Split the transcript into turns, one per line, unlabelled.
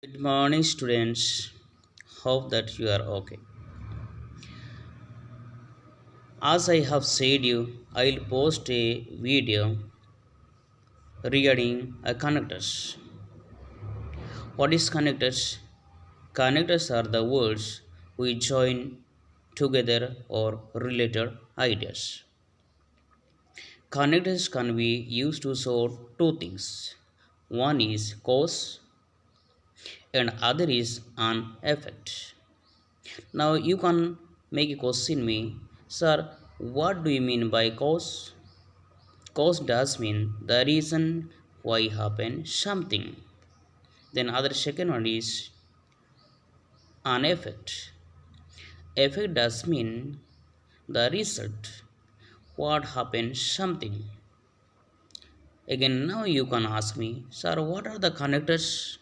Good morning, students. Hope that you are okay. As I have said you, I will post a video regarding connectors. What is connectors? Connectors are the words we join together or related ideas. Connectors can be used to show two things. One is cause and other is an effect. Now you can make a question me, sir, what do you mean by cause? Cause does mean the reason why happen something. Then other second one is an effect. Effect does mean the result. What happens something. Again now you can ask me, sir, what are the connectors?